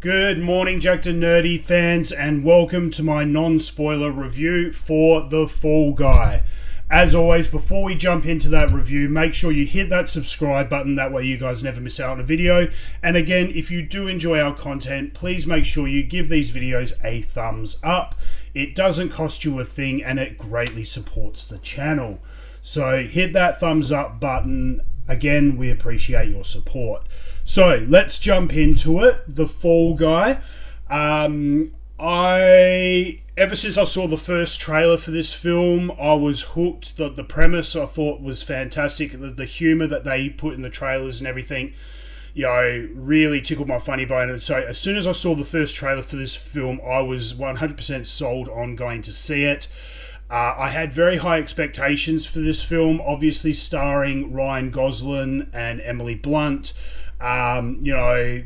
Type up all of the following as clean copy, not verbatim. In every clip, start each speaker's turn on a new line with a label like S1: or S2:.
S1: Good morning, Jackednnerdy fans, and welcome to my non-spoiler review for The Fall Guy. As always, before we jump into that review, make sure you hit that subscribe button, that way you guys never miss out on a video. And again, if you do enjoy our content, please make sure you give these videos a thumbs up. It doesn't cost you a thing and it greatly supports the channel. So hit that thumbs up button. Again, we appreciate your support. So let's jump into it. The Fall Guy. Ever since I saw the first trailer for this film, I was hooked. The premise I thought was fantastic. The humour that they put in the trailers and everything, really tickled my funny bone. And so as soon as I saw the first trailer for this film, I was 100% sold on going to see it. I had very high expectations for this film, obviously starring Ryan Gosling and Emily Blunt. The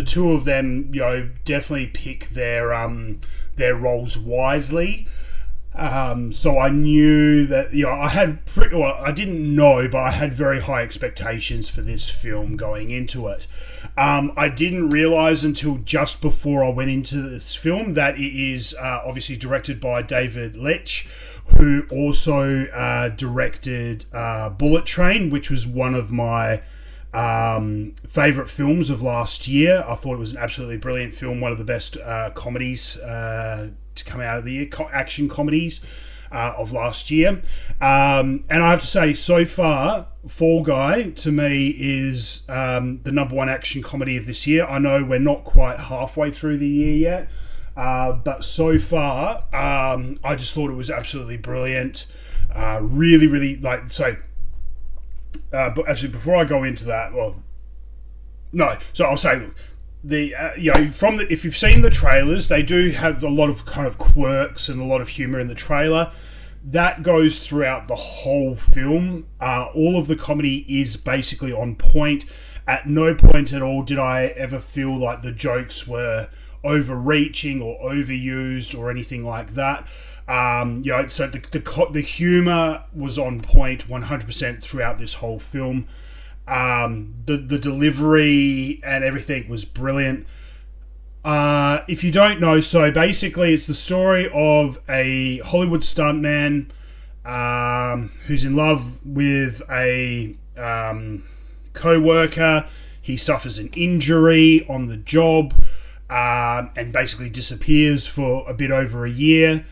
S1: two of them, definitely pick their roles wisely. So I knew that, I didn't know, but I had very high expectations for this film going into it. I didn't realize until just before I went into this film that it is obviously directed by David Leitch, who also directed Bullet Train, which was one of my favorite films of last year. I thought it was an absolutely brilliant film, one of the best comedies to come out of the year, action comedies of last year. And I have to say, so far, Fall Guy to me is the number one action comedy of this year. I know we're not quite halfway through the year yet, but so far, I just thought it was absolutely brilliant. But actually, before I go into that, I'll say, look, if you've seen the trailers, they do have a lot of kind of quirks and a lot of humor in the trailer. That goes throughout the whole film. All of the comedy is basically on point. At no point at all did I ever feel like the jokes were overreaching or overused or anything like that. So the humor was on point 100% throughout this whole film. The delivery and everything was brilliant. If you don't know, so basically it's the story of a Hollywood stuntman who's in love with a co-worker. He suffers an injury on the job and basically disappears for a bit over a year.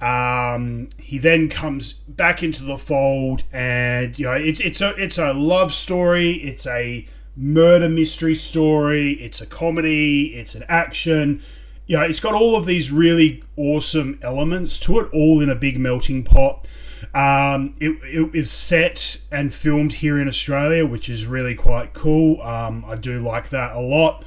S1: He then comes back into the fold, and it's a love story, it's a murder mystery story, it's a comedy, it's an action. It's got all of these really awesome elements to it, all in a big melting pot. It is set and filmed here in Australia, which is really quite cool. I do like that a lot.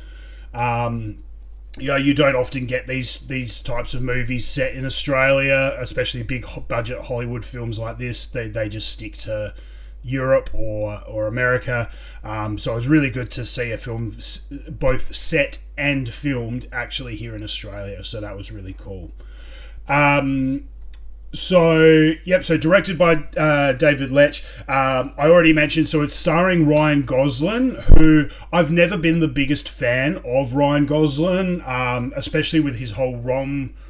S1: You don't often get these types of movies set in Australia, especially big budget Hollywood films like this. They just stick to Europe or America. So it was really good to see a film both set and filmed actually here in Australia. So that was really cool. So directed by David Leitch. I already mentioned, so it's starring Ryan Gosling, who I've never been the biggest fan of Ryan Gosling, especially with his whole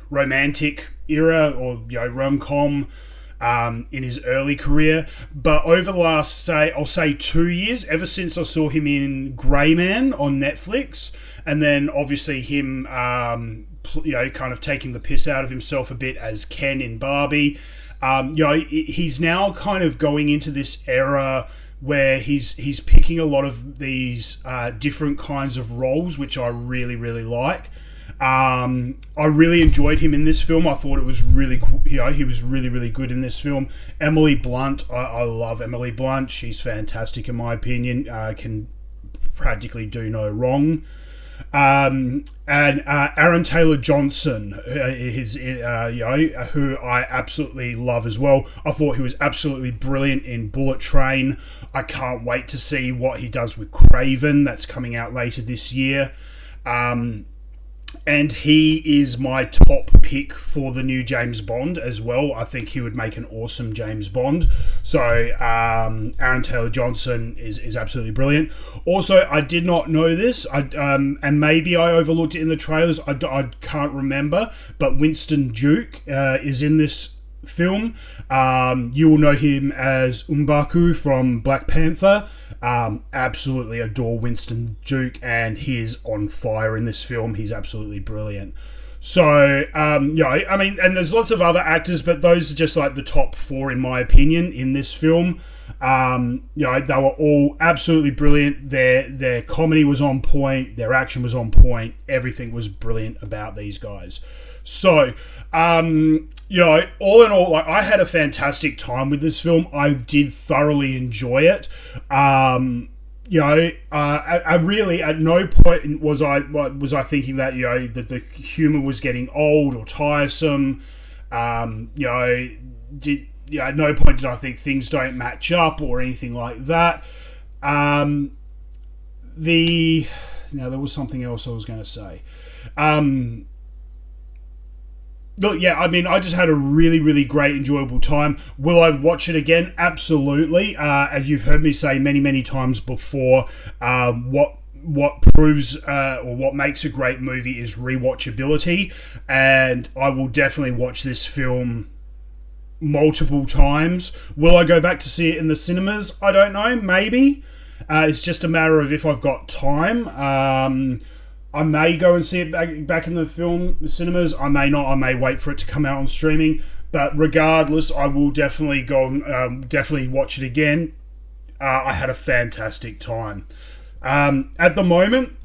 S1: romantic era or rom-com in his early career. But over the last, I'll say 2 years, ever since I saw him in Grey Man on Netflix, and then obviously him kind of taking the piss out of himself a bit as Ken in Barbie. He's now kind of going into this era where he's picking a lot of these different kinds of roles, which I really, really like. I really enjoyed him in this film. I thought it was really cool. He was really, really good in this film. Emily Blunt, I love Emily Blunt. She's fantastic in my opinion. Can practically do no wrong. And Aaron Taylor Johnson, who I absolutely love as well. I thought he was absolutely brilliant in Bullet Train. I can't wait to see what he does with Craven. That's coming out later this year. And he is my top pick for the new James Bond as well. I think he would make an awesome James Bond. So Aaron Taylor-Johnson is absolutely brilliant. Also, I did not know this, and maybe I overlooked it in the trailers. I can't remember, but Winston Duke is in this film. You will know him as M'Baku from Black Panther. Absolutely adore Winston Duke, and he is on fire in this film. He's absolutely brilliant. So, I mean, and there's lots of other actors, but those are just like the top 4 in my opinion in this film. They were all absolutely brilliant. Their comedy was on point. Their action was on point. Everything was brilliant about these guys. So, all in all, like, I had a fantastic time with this film. I did thoroughly enjoy it. I really at no point was I thinking that that the humor was getting old or tiresome. At no point did I think things don't match up or anything like that. There was something else I was going to say. Look, yeah, I mean, I just had a really, really great, enjoyable time. Will I watch it again? Absolutely. As you've heard me say many, many times before, what proves or what makes a great movie is rewatchability, and I will definitely watch this film multiple times. Will I go back to see it in the cinemas? I don't know. Maybe. It's just a matter of if I've got time. I may go and see it back in the cinemas. I may not. I may wait for it to come out on streaming. But regardless, I will definitely go and definitely watch it again. I had a fantastic time. At the moment,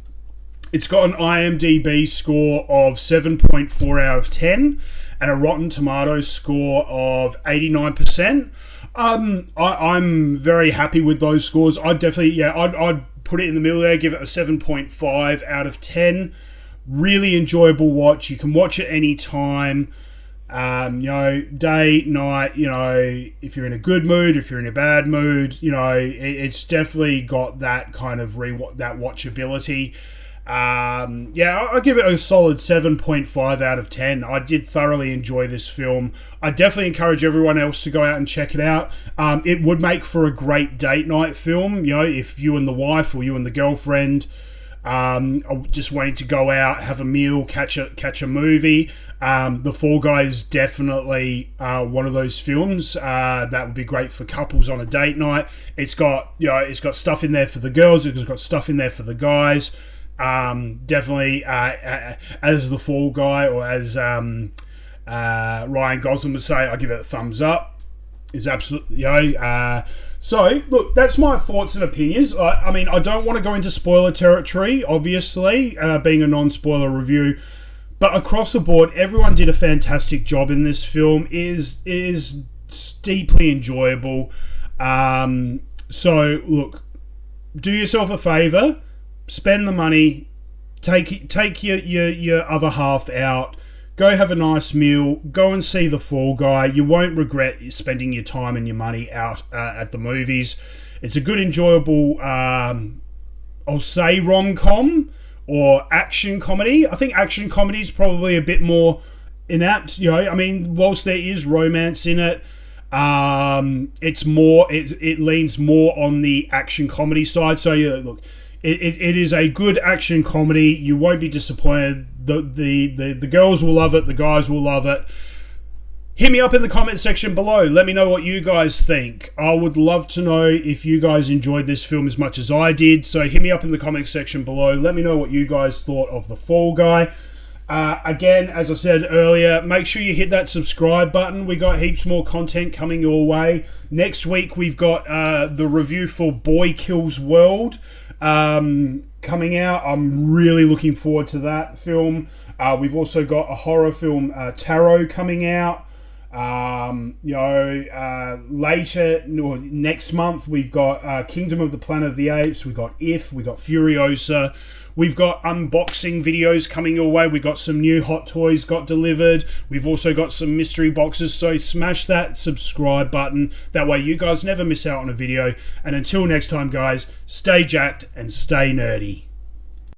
S1: it's got an IMDB score of 7.4 out of 10 and a Rotten Tomatoes score of 89%. I'm very happy with those scores. I'd put it in the middle there, give it a 7.5 out of 10. Really enjoyable watch. You can watch it any time. Day, night, if you're in a good mood, if you're in a bad mood, it's definitely got that kind of that watchability. I'll give it a solid 7.5 out of 10. I did thoroughly enjoy this film. I definitely encourage everyone else to go out and check it out. It would make for a great date night film, if you and the wife or you and the girlfriend are just wanting to go out, have a meal, catch a movie. The Fall Guy is definitely one of those films that would be great for couples on a date night. It's got stuff in there for the girls. It's got stuff in there for the guys. Definitely as the Fall Guy, or as Ryan Gosling would say, I give it a thumbs up. Is absolutely so look, that's my thoughts and opinions. I mean, I don't want to go into spoiler territory, obviously, being a non-spoiler review, but across the board, everyone did a fantastic job in this film. Is deeply enjoyable. So look, do yourself a favour. Spend the money, take your other half out, go have a nice meal, go and see The Fall Guy. You won't regret spending your time and your money out at the movies. It's a good, enjoyable, I'll say rom-com or action comedy. I think action comedy is probably a bit more inapt. I mean, whilst there is romance in it, it's more, it leans more on the action comedy side. So look, It is a good action comedy. You won't be disappointed. The girls will love it. The guys will love it. Hit me up in the comment section below. Let me know what you guys think. I would love to know if you guys enjoyed this film as much as I did. So hit me up in the comment section below. Let me know what you guys thought of The Fall Guy. Again, as I said earlier, make sure you hit that subscribe button. We got heaps more content coming your way. Next week, we've got the review for Boy Kills World coming out. I'm really looking forward to that film. We've also got a horror film, Tarot, coming out. Later, next month, we've got Kingdom of the Planet of the Apes. We've got If. We've got Furiosa. We've got unboxing videos coming your way. We've got some new hot toys got delivered. We've also got some mystery boxes. So smash that subscribe button. That way you guys never miss out on a video. And until next time, guys, stay jacked and stay nerdy.